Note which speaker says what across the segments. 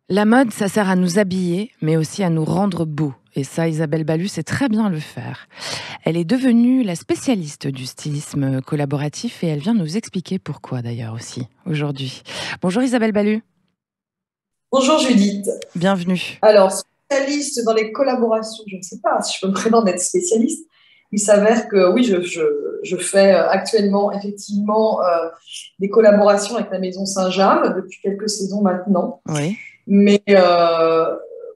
Speaker 1: La mode, ça sert à nous habiller, mais aussi à nous rendre beaux. Et ça, Isabelle Balu sait très bien le faire. Elle est devenue la spécialiste du stylisme collaboratif et elle vient nous expliquer pourquoi d'ailleurs aussi aujourd'hui. Bonjour Isabelle Balu,
Speaker 2: Bonjour Judith.
Speaker 1: bienvenue.
Speaker 2: Alors, spécialiste dans les collaborations, je ne sais pas si je peux me prétendre d'être spécialiste. Il s'avère que oui, je fais actuellement effectivement des collaborations avec la Maison Saint-James depuis quelques saisons maintenant.
Speaker 1: Oui,
Speaker 2: Mais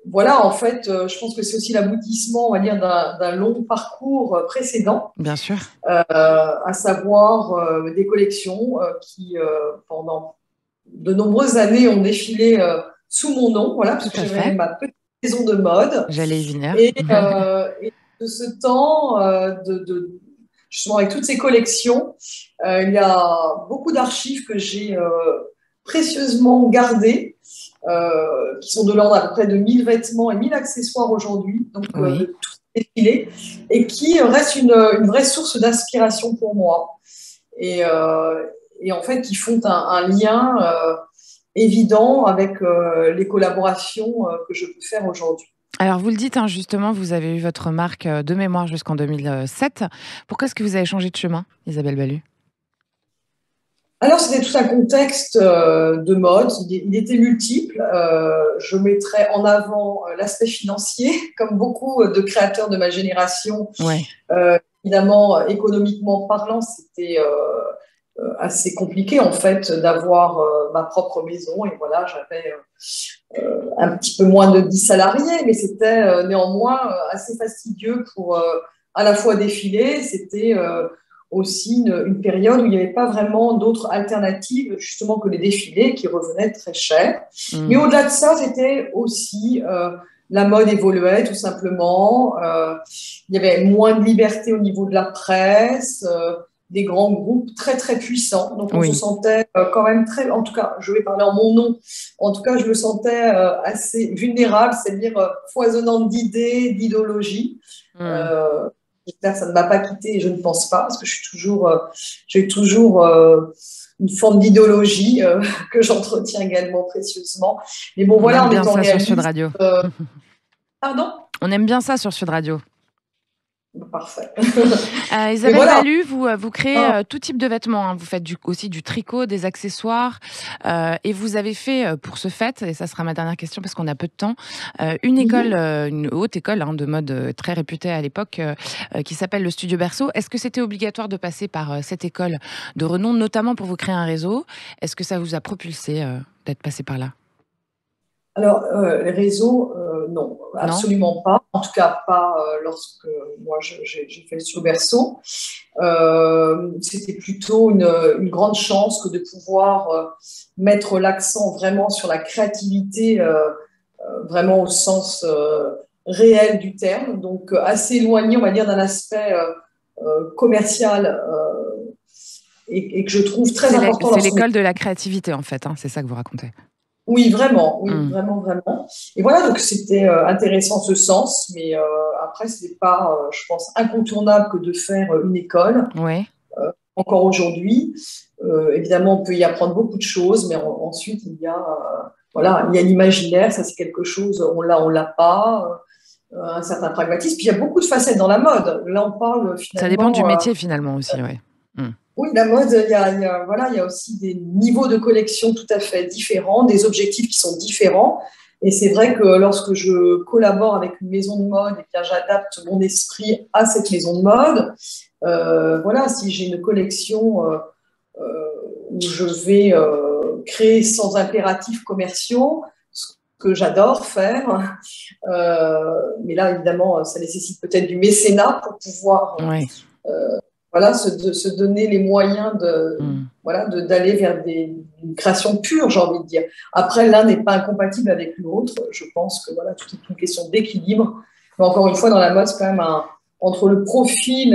Speaker 2: voilà, en fait, je pense que c'est aussi l'aboutissement, on va dire, d'un long parcours précédent,
Speaker 1: bien sûr,
Speaker 2: à savoir des collections qui, pendant de nombreuses années, ont défilé sous mon nom, voilà,
Speaker 1: tout
Speaker 2: parce que
Speaker 1: à
Speaker 2: j'avais
Speaker 1: fait.
Speaker 2: ma petite maison de mode.
Speaker 1: J'allais y venir.
Speaker 2: Et de ce temps, justement avec toutes ces collections, il y a beaucoup d'archives que j'ai précieusement gardées, qui sont de l'ordre à peu près de 1000 vêtements et 1000 accessoires aujourd'hui, donc
Speaker 1: Oui.
Speaker 2: de tous ces défilés, et qui restent une vraie source d'inspiration pour moi. Et, et en fait, qui font un lien évident avec les collaborations que je peux faire aujourd'hui.
Speaker 1: Alors vous le dites, hein, justement, vous avez eu votre marque de mémoire jusqu'en 2007. Pourquoi est-ce que vous avez changé de chemin, Isabelle Balu?
Speaker 2: Alors, c'était tout un contexte de mode. Il était multiple. Je mettrais en avant l'aspect financier, comme beaucoup de créateurs de ma génération.
Speaker 1: Ouais.
Speaker 2: Évidemment, économiquement parlant, c'était assez compliqué en fait d'avoir ma propre maison. Et voilà, j'avais un petit peu moins de 10 salariés, mais c'était néanmoins assez fastidieux pour à la fois défiler. C'était aussi une période où il n'y avait pas vraiment d'autres alternatives, justement, que les défilés qui revenaient très cher. Mais
Speaker 1: Hmm.
Speaker 2: au-delà de ça, c'était aussi la mode évoluait tout simplement. Il y avait moins de liberté au niveau de la presse. Des grands groupes très très puissants, donc on se
Speaker 1: Oui.
Speaker 2: sentait quand même très, en tout cas je vais parler en mon nom, en tout cas je me sentais assez vulnérable, c'est-à-dire foisonnante d'idées, d'idéologies.
Speaker 1: Hmm.
Speaker 2: euh, J'espère que ça ne m'a pas quittée et je ne pense pas, parce que j'ai toujours une forme d'idéologie que j'entretiens également précieusement. Mais bon,
Speaker 1: On
Speaker 2: voilà,
Speaker 1: aime
Speaker 2: en
Speaker 1: bien
Speaker 2: étant
Speaker 1: ça sur Sud
Speaker 2: réaliste.
Speaker 1: Radio.
Speaker 2: Pardon.
Speaker 1: On aime bien ça sur Sud Radio.
Speaker 2: Parfait. Mais
Speaker 1: Isabelle
Speaker 2: voilà.
Speaker 1: Balu, vous créez tout type de vêtements, hein. Vous faites aussi du tricot, des accessoires. Et vous avez fait, pour ce fait, et ça sera ma dernière question parce qu'on a peu de temps, une école, une haute école, hein, de mode très réputée à l'époque, qui s'appelle le Studio Berceau. Est-ce que c'était obligatoire de passer par cette école de renom, notamment pour vous créer un réseau? Est-ce que ça vous a propulsé d'être passé par là?
Speaker 2: Alors, les réseaux, non,
Speaker 1: Non.
Speaker 2: absolument pas. En tout cas, pas lorsque moi j'ai fait le sur berceau. C'était plutôt une grande chance que de pouvoir mettre l'accent vraiment sur la créativité, vraiment au sens réel du terme. Donc, assez éloigné, on va dire, d'un aspect commercial et que je trouve très important
Speaker 1: C'est
Speaker 2: lorsqu'on est.
Speaker 1: l'école de la créativité, en fait, hein, c'est ça que vous racontez.
Speaker 2: Oui,
Speaker 1: Hmm.
Speaker 2: vraiment, vraiment. Et voilà, donc c'était intéressant en ce sens, mais après, ce n'est pas, je pense, incontournable que de faire une école,
Speaker 1: Ouais.
Speaker 2: encore aujourd'hui. Évidemment, on peut y apprendre beaucoup de choses, mais ensuite, voilà, il y a l'imaginaire, ça c'est quelque chose, on l'a pas, un certain pragmatisme. Puis il y a beaucoup de facettes dans la mode. Là, on parle
Speaker 1: Ça dépend du
Speaker 2: finalement.
Speaker 1: métier, finalement, aussi, ouais. Hmm.
Speaker 2: Oui, la mode, voilà, il y a aussi des niveaux de collection tout à fait différents, des objectifs qui sont différents. Et c'est vrai que lorsque je collabore avec une maison de mode, et bien j'adapte mon esprit à cette maison de mode. Voilà, si j'ai une collection où je vais créer sans impératifs commerciaux, ce que j'adore faire, mais là évidemment, ça nécessite peut-être du mécénat pour pouvoir
Speaker 1: Ouais.
Speaker 2: voilà, se donner les moyens
Speaker 1: Hmm.
Speaker 2: voilà, d'aller vers une création pure, j'ai envie de dire. Après, l'un n'est pas incompatible avec l'autre. Je pense que voilà, tout est une question d'équilibre. Mais encore une fois, dans la mode, c'est quand même entre le profil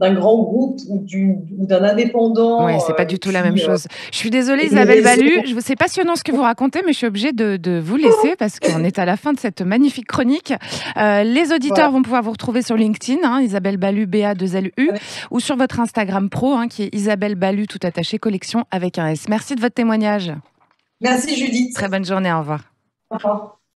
Speaker 2: d'un grand groupe ou d'un
Speaker 1: Ouais,
Speaker 2: indépendant
Speaker 1: c'est pas
Speaker 2: et
Speaker 1: du tout la même
Speaker 2: puis
Speaker 1: chose. Je suis désolée,
Speaker 2: les
Speaker 1: Isabelle
Speaker 2: réseaux.
Speaker 1: Balu. C'est passionnant ce que vous racontez, mais je suis obligée de vous laisser parce qu'on est à la fin de cette magnifique chronique. Les auditeurs
Speaker 2: Voilà.
Speaker 1: vont pouvoir vous retrouver sur LinkedIn, hein, Isabelle Balu, BA2LU, ou sur votre Instagram pro, hein, qui est Isabelle Balu, tout attaché, collection avec un S. Merci de votre témoignage.
Speaker 2: Merci Judith.
Speaker 1: Très bonne journée, au revoir.
Speaker 2: Au revoir.